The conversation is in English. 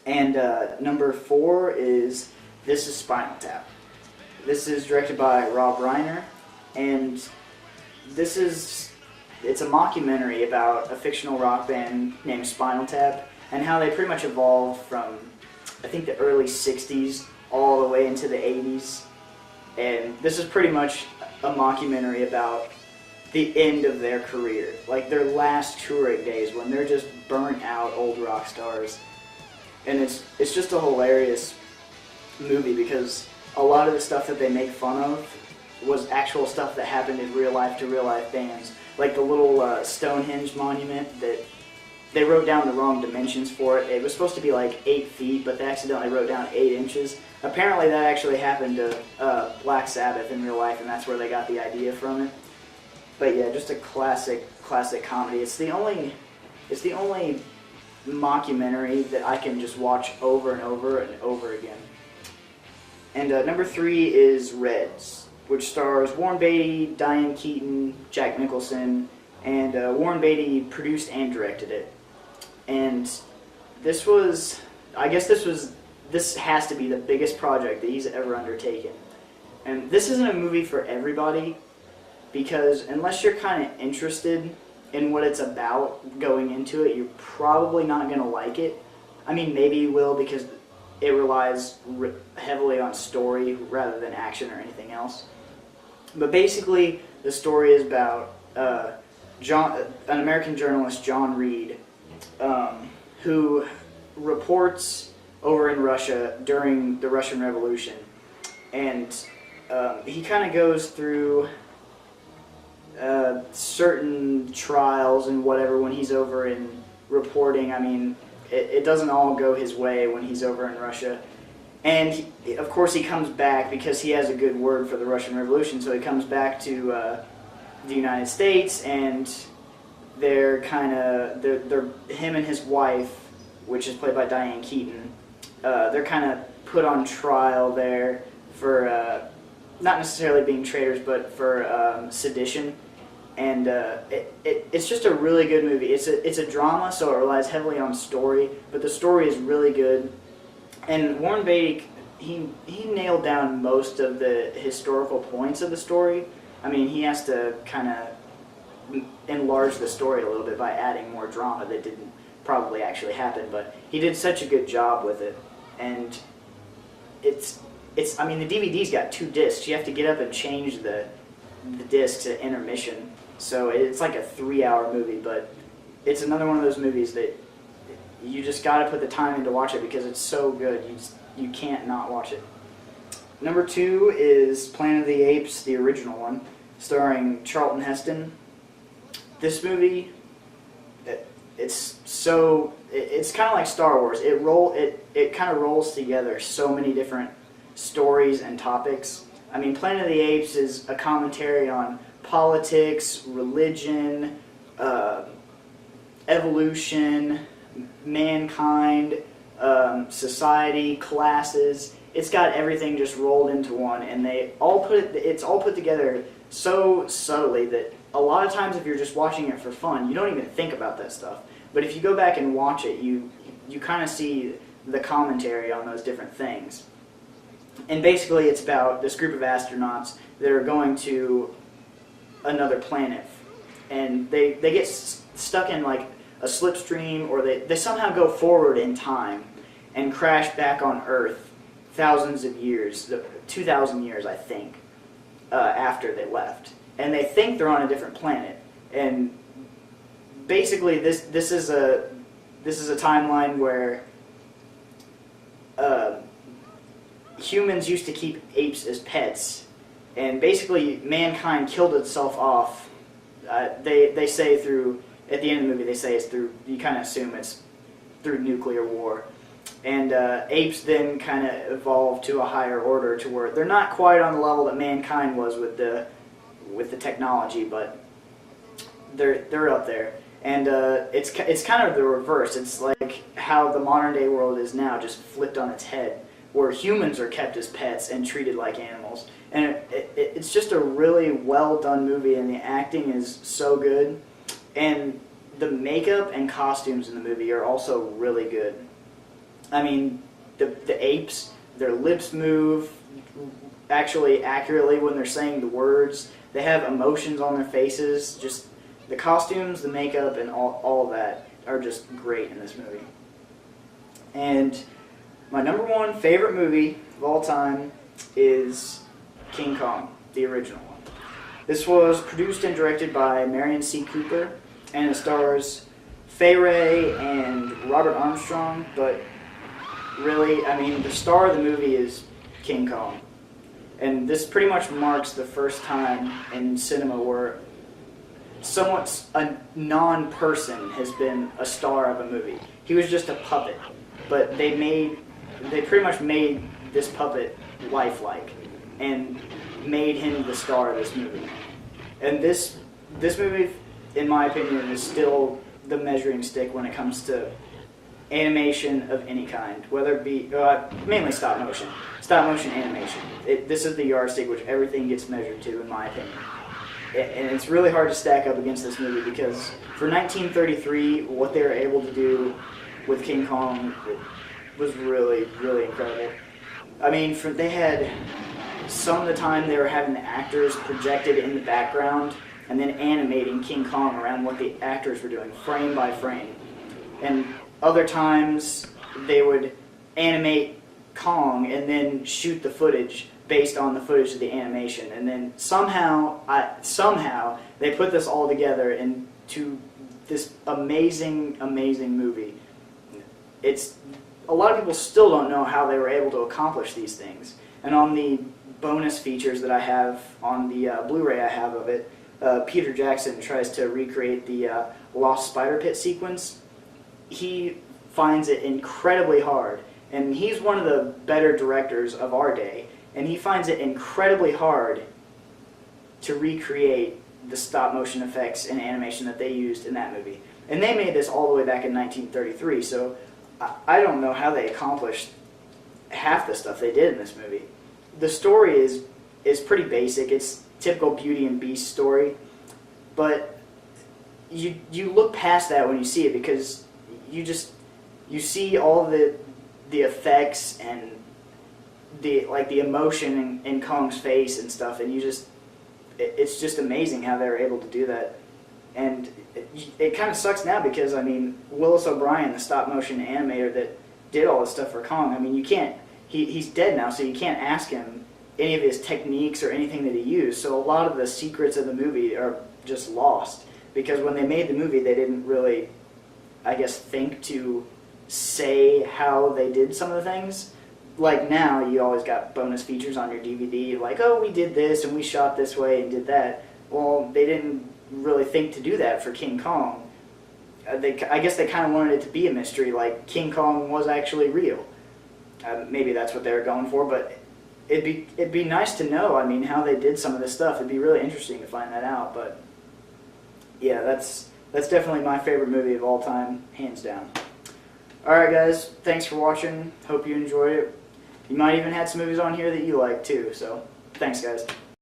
And number 4 is This is Spinal Tap. This is directed by Rob Reiner, and it's a mockumentary about a fictional rock band named Spinal Tap and how they pretty much evolved from, I think, the early 60s all the way into the 80s. And this is pretty much a mockumentary about the end of their career, like their last touring days when they're just burnt out old rock stars. And it's just a hilarious movie because a lot of the stuff that they make fun of was actual stuff that happened in real life to real life bands. Like the little Stonehenge monument that they wrote down the wrong dimensions for it. It was supposed to be like 8 feet, but they accidentally wrote down 8 inches. Apparently that actually happened to Black Sabbath in real life, and that's where they got the idea from it. But yeah, just a classic comedy. It's the only mockumentary that I can just watch over and over and over again. And number 3 is Reds, which stars Warren Beatty, Diane Keaton, Jack Nicholson, and Warren Beatty produced and directed it. And this has to be the biggest project that he's ever undertaken. And this isn't a movie for everybody, because unless you're kind of interested in what it's about going into it, you're probably not going to like it. I mean, maybe you will because it relies heavily on story rather than action or anything else. But basically, the story is about an American journalist, John Reed, who reports over in Russia during the Russian Revolution. And he kind of goes through certain trials and whatever when he's over in reporting. I mean, it doesn't all go his way when he's over in Russia. And of course he comes back because he has a good word for the Russian Revolution, so he comes back to the United States, and they're him and his wife, which is played by Diane Keaton, they're kind of put on trial there for not necessarily being traitors, but for sedition. And it's just a really good movie. It's a drama, so it relies heavily on story, but the story is really good. And Warren Beatty, he nailed down most of the historical points of the story. I mean, he has to kind of enlarge the story a little bit by adding more drama that didn't probably actually happen, but he did such a good job with it. And I mean, the DVD's got 2 discs. You have to get up and change the discs at intermission. So it's like a 3-hour movie, but it's another one of those movies that you just got to put the time in to watch it because it's so good. You can't not watch it. Number 2 is Planet of the Apes, the original one, starring Charlton Heston. This movie, it's kind of like Star Wars. It kind of rolls together so many different stories and topics. I mean, Planet of the Apes is a commentary on politics, religion, evolution, mankind, society, classes. It's got everything just rolled into one, and it's all put together so subtly that a lot of times if you're just watching it for fun, you don't even think about that stuff. But if you go back and watch it, you kind of see the commentary on those different things. And basically it's about this group of astronauts that are going to another planet, and they get stuck in like a slipstream, or they somehow go forward in time and crash back on Earth thousands of years, 2,000 years I think, after they left. And they think they're on a different planet. And basically this is a timeline where humans used to keep apes as pets, and basically mankind killed itself off. They say through, at the end of the movie, they say it's through, you kind of assume it's through nuclear war. And apes then kind of evolved to a higher order to where they're not quite on the level that mankind was with the technology, but they're up there. And it's kind of the reverse. It's like how the modern day world is now, just flipped on its head, where humans are kept as pets and treated like animals. And it's just a really well done movie, and the acting is so good. And the makeup and costumes in the movie are also really good. I mean, the apes, their lips move actually accurately when they're saying the words. They have emotions on their faces. Just the costumes, the makeup, and all of that are just great in this movie. And my number one favorite movie of all time is King Kong, the original one. This was produced and directed by Marion C. Cooper, and it stars Fay Wray and Robert Armstrong, but really, I mean, the star of the movie is King Kong. And this pretty much marks the first time in cinema where somewhat a non-person has been a star of a movie. He was just a puppet, but they pretty much made this puppet lifelike and made him the star of this movie. And this movie, in my opinion, is still the measuring stick when it comes to animation of any kind, whether it be mainly stop motion animation. This is the yardstick which everything gets measured to, in my opinion. And it's really hard to stack up against this movie because for 1933, what they were able to do with King Kong was really, really incredible. I mean, they had some of the time they were having the actors projected in the background and then animating King Kong around what the actors were doing, frame by frame. And other times they would animate Kong and then shoot the footage based on the footage of the animation. And then somehow they put this all together into this amazing, amazing movie. A lot of people still don't know how they were able to accomplish these things. And on the bonus features that I have on the Blu-ray I have of it, Peter Jackson tries to recreate the Lost Spider Pit sequence. He finds it incredibly hard, and he's one of the better directors of our day, and he finds it incredibly hard to recreate the stop motion effects and animation that they used in that movie. And they made this all the way back in 1933, so I don't know how they accomplished half the stuff they did in this movie. The story is pretty basic. It's typical Beauty and Beast story, but you look past that when you see it because you see all the effects and the emotion in Kong's face and stuff, and it's just amazing how they were able to do that. And it kind of sucks now because, I mean, Willis O'Brien, the stop motion animator that did all this stuff for Kong, I mean, you can't, he's dead now, so you can't ask him any of his techniques or anything that he used. So a lot of the secrets of the movie are just lost because when they made the movie, they didn't really, I guess, think to say how they did some of the things. Like now, you always got bonus features on your DVD, like, oh, we did this and we shot this way and did that. Well, they didn't really think to do that for King Kong. I guess they kind of wanted it to be a mystery, like King Kong was actually real. Maybe that's what they were going for, but it'd be nice to know, I mean, how they did some of this stuff. It'd be really interesting to find that out, but yeah, that's definitely my favorite movie of all time, hands down. Alright guys, thanks for watching. Hope you enjoyed it. You might even have some movies on here that you like too, so thanks guys.